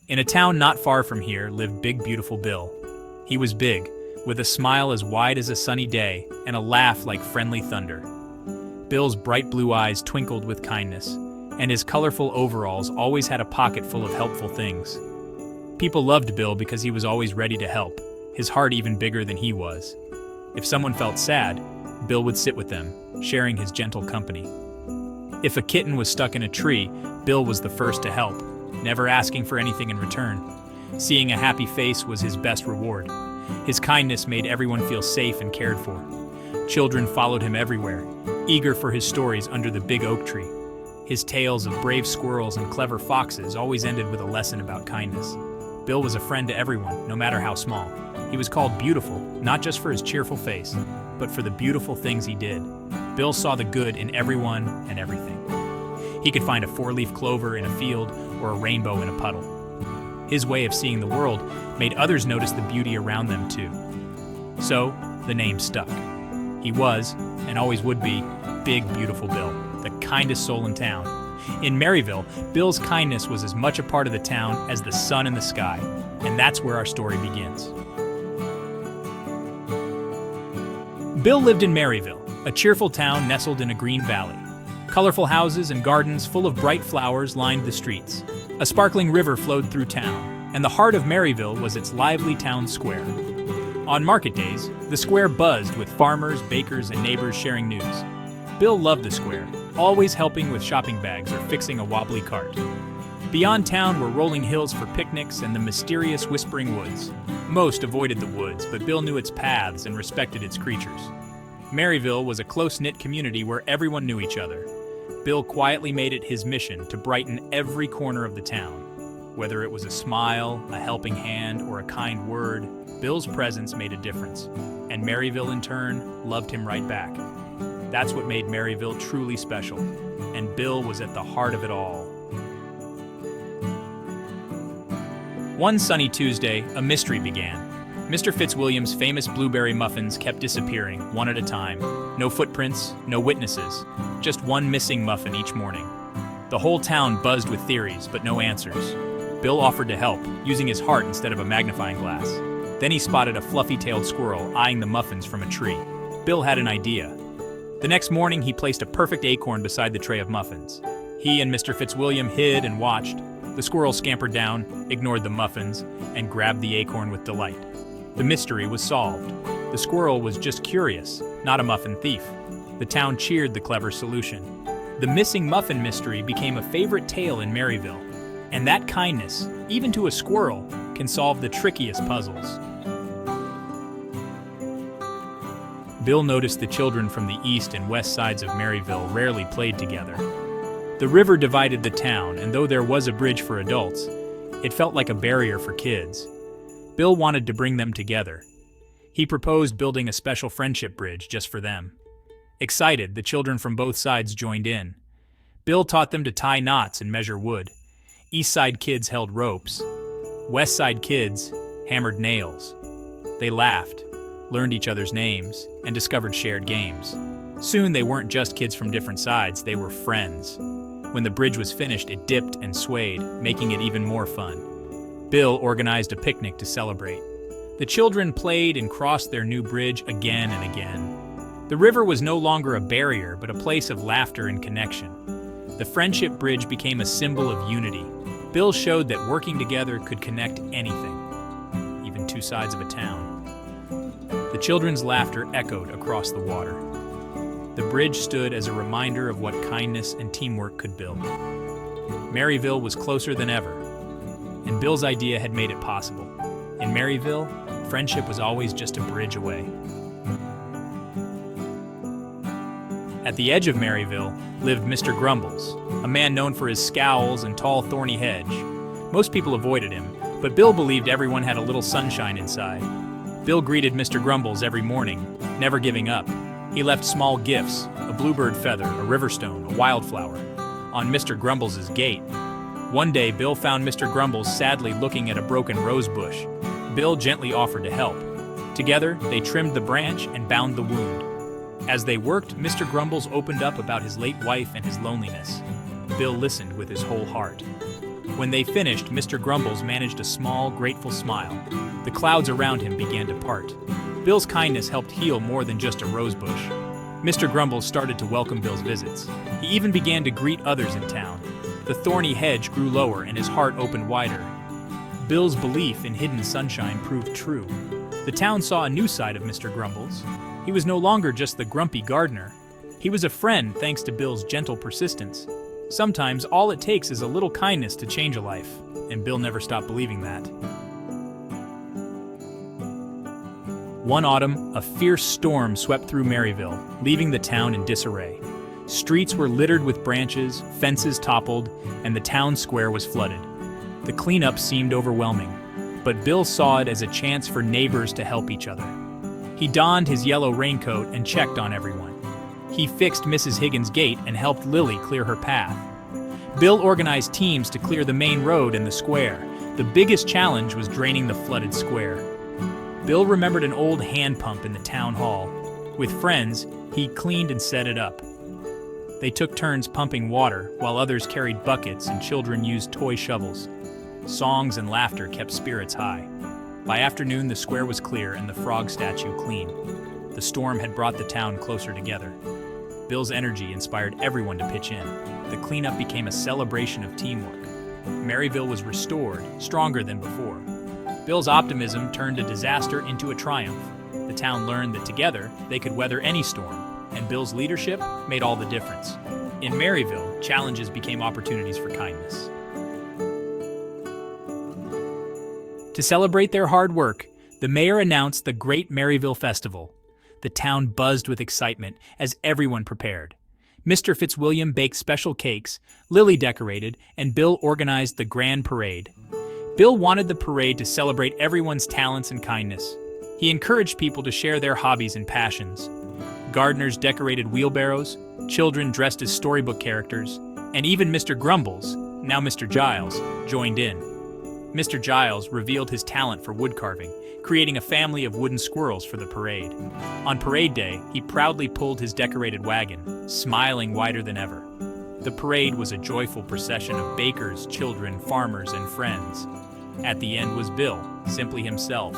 In a town not far from here lived Big Beautiful Bill. He was big, with a smile as wide as a sunny day and a laugh like friendly thunder. Bill's bright blue eyes twinkled with kindness, and his colorful overalls always had a pocket full of helpful things. People loved Bill because he was always ready to help, his heart even bigger than he was. If someone felt sad, Bill would sit with them, sharing his gentle company. If a kitten was stuck in a tree, Bill was the first to help, never asking for anything in return. Seeing a happy face was his best reward. His kindness made everyone feel safe and cared for. Children followed him everywhere, eager for his stories under the big oak tree. His tales of brave squirrels and clever foxes always ended with a lesson about kindness. Bill was a friend to everyone, no matter how small. He was called beautiful, not just for his cheerful face, but for the beautiful things he did. Bill saw the good in everyone and everything. He could find a four-leaf clover in a field or a rainbow in a puddle. His way of seeing the world made others notice the beauty around them too. So, the name stuck. He was, and always would be, Big Beautiful Bill, the kindest soul in town. In Merryville, Bill's kindness was as much a part of the town as the sun in the sky, and that's where our story begins. Bill lived in Merryville, a cheerful town nestled in a green valley. Colorful houses and gardens full of bright flowers lined the streets. A sparkling river flowed through town, and the heart of Merryville was its lively town square. On market days, the square buzzed with farmers, bakers, and neighbors sharing news. Bill loved the square, always helping with shopping bags or fixing a wobbly cart. Beyond town were rolling hills for picnics and the mysterious whispering woods. Most avoided the woods, but Bill knew its paths and respected its creatures. Merryville was a close-knit community where everyone knew each other. Bill quietly made it his mission to brighten every corner of the town. Whether it was a smile, a helping hand, or a kind word, Bill's presence made a difference, and Merryville in turn loved him right back. That's what made Merryville truly special, and Bill was at the heart of it all. One sunny Tuesday, a mystery began. Mr. Fitzwilliam's famous blueberry muffins kept disappearing, one at a time. No footprints, no witnesses, just one missing muffin each morning. The whole town buzzed with theories, but no answers. Bill offered to help, using his heart instead of a magnifying glass. Then he spotted a fluffy-tailed squirrel eyeing the muffins from a tree. Bill had an idea. The next morning, he placed a perfect acorn beside the tray of muffins. He and Mr. Fitzwilliam hid and watched. The squirrel scampered down, ignored the muffins, and grabbed the acorn with delight. The mystery was solved. The squirrel was just curious, not a muffin thief. The town cheered the clever solution. The missing muffin mystery became a favorite tale in Merryville. And that kindness, even to a squirrel, can solve the trickiest puzzles. Bill noticed the children from the east and west sides of Merryville rarely played together. The river divided the town, and though there was a bridge for adults, it felt like a barrier for kids. Bill wanted to bring them together. He proposed building a special friendship bridge just for them. Excited, the children from both sides joined in. Bill taught them to tie knots and measure wood. East Side kids held ropes. West Side kids hammered nails. They laughed, learned each other's names, and discovered shared games. Soon they weren't just kids from different sides, they were friends. When the bridge was finished, it dipped and swayed, making it even more fun. Bill organized a picnic to celebrate. The children played and crossed their new bridge again and again. The river was no longer a barrier, but a place of laughter and connection. The friendship bridge became a symbol of unity. Bill showed that working together could connect anything, even two sides of a town. The children's laughter echoed across the water. The bridge stood as a reminder of what kindness and teamwork could build. Merryville was closer than ever, and Bill's idea had made it possible. In Merryville, friendship was always just a bridge away. At the edge of Merryville lived Mr. Grumbles, a man known for his scowls and tall, thorny hedge. Most people avoided him, but Bill believed everyone had a little sunshine inside. Bill greeted Mr. Grumbles every morning, never giving up. He left small gifts, a bluebird feather, a river stone, a wildflower, on Mr. Grumbles' gate. One day, Bill found Mr. Grumbles sadly looking at a broken rose bush. Bill gently offered to help. Together, they trimmed the branch and bound the wound. As they worked, Mr. Grumbles opened up about his late wife and his loneliness. Bill listened with his whole heart. When they finished, Mr. Grumbles managed a small, grateful smile. The clouds around him began to part. Bill's kindness helped heal more than just a rose bush. Mr. Grumbles started to welcome Bill's visits. He even began to greet others in town. The thorny hedge grew lower and his heart opened wider. Bill's belief in hidden sunshine proved true. The town saw a new side of Mr. Grumbles. He was no longer just the grumpy gardener. He was a friend thanks to Bill's gentle persistence. Sometimes all it takes is a little kindness to change a life, and Bill never stopped believing that. One autumn, a fierce storm swept through Merryville, leaving the town in disarray. Streets were littered with branches, fences toppled, and the town square was flooded. The cleanup seemed overwhelming, but Bill saw it as a chance for neighbors to help each other. He donned his yellow raincoat and checked on everyone. He fixed Mrs. Higgins' gate and helped Lily clear her path. Bill organized teams to clear the main road and the square. The biggest challenge was draining the flooded square. Bill remembered an old hand pump in the town hall. With friends, he cleaned and set it up. They took turns pumping water, while others carried buckets and children used toy shovels. Songs and laughter kept spirits high. By afternoon, the square was clear and the frog statue clean. The storm had brought the town closer together. Bill's energy inspired everyone to pitch in. The cleanup became a celebration of teamwork. Merryville was restored, stronger than before. Bill's optimism turned a disaster into a triumph. The town learned that together they could weather any storm, and Bill's leadership made all the difference. In Merryville, challenges became opportunities for kindness. To celebrate their hard work, the mayor announced the Great Merryville Festival. The town buzzed with excitement as everyone prepared. Mr. Fitzwilliam baked special cakes, Lily decorated, and Bill organized the grand parade. Bill wanted the parade to celebrate everyone's talents and kindness. He encouraged people to share their hobbies and passions. Gardeners decorated wheelbarrows, children dressed as storybook characters, and even Mr. Grumbles, now Mr. Giles, joined in. Mr. Giles revealed his talent for wood carving, creating a family of wooden squirrels for the parade. On parade day, he proudly pulled his decorated wagon, smiling wider than ever. The parade was a joyful procession of bakers, children, farmers, and friends. At the end was Bill, simply himself,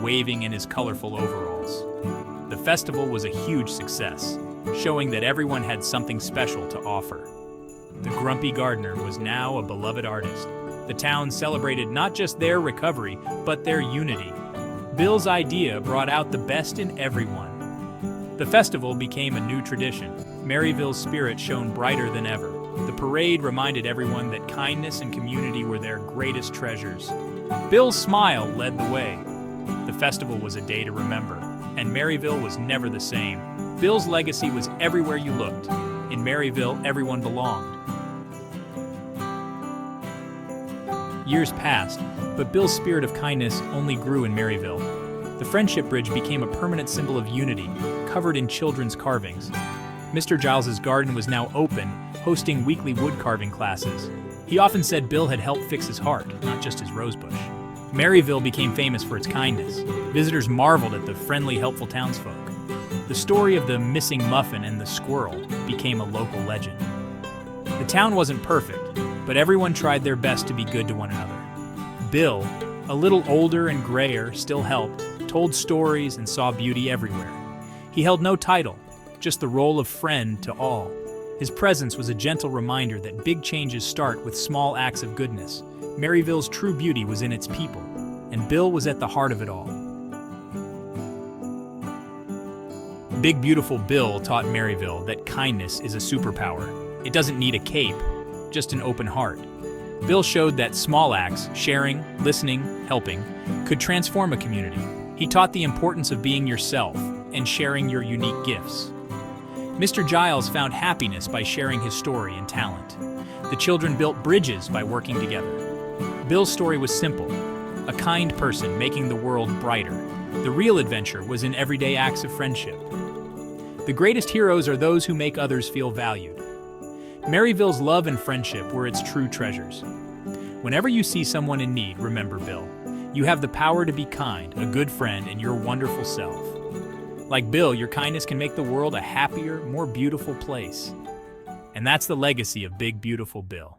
waving in his colorful overalls. The festival was a huge success, showing that everyone had something special to offer. The grumpy gardener was now a beloved artist. The town celebrated not just their recovery, but their unity. Bill's idea brought out the best in everyone. The festival became a new tradition. Merryville's spirit shone brighter than ever. The parade reminded everyone that kindness and community were their greatest treasures. Bill's smile led the way. The festival was a day to remember, and Merryville was never the same. Bill's legacy was everywhere you looked. In Merryville, everyone belonged. Years passed, but Bill's spirit of kindness only grew in Merryville. The Friendship Bridge became a permanent symbol of unity, covered in children's carvings. Mr. Giles's garden was now open, hosting weekly wood carving classes. He often said Bill had helped fix his heart, not just his rosebush. Merryville became famous for its kindness. Visitors marveled at the friendly, helpful townsfolk. The story of the missing muffin and the squirrel became a local legend. The town wasn't perfect, but everyone tried their best to be good to one another. Bill, a little older and grayer, still helped, told stories, and saw beauty everywhere. He held no title, just the role of friend to all. His presence was a gentle reminder that big changes start with small acts of goodness. Merryville's true beauty was in its people, and Bill was at the heart of it all. Big Beautiful Bill taught Merryville that kindness is a superpower. It doesn't need a cape, just an open heart. Bill showed that small acts, sharing, listening, helping, could transform a community. He taught the importance of being yourself and sharing your unique gifts. Mr. Giles found happiness by sharing his story and talent. The children built bridges by working together. Bill's story was simple, a kind person making the world brighter. The real adventure was in everyday acts of friendship. The greatest heroes are those who make others feel valued. Merryville's love and friendship were its true treasures. Whenever you see someone in need, remember Bill. You have the power to be kind, a good friend, and your wonderful self. Like Bill, your kindness can make the world a happier, more beautiful place. And that's the legacy of Big Beautiful Bill.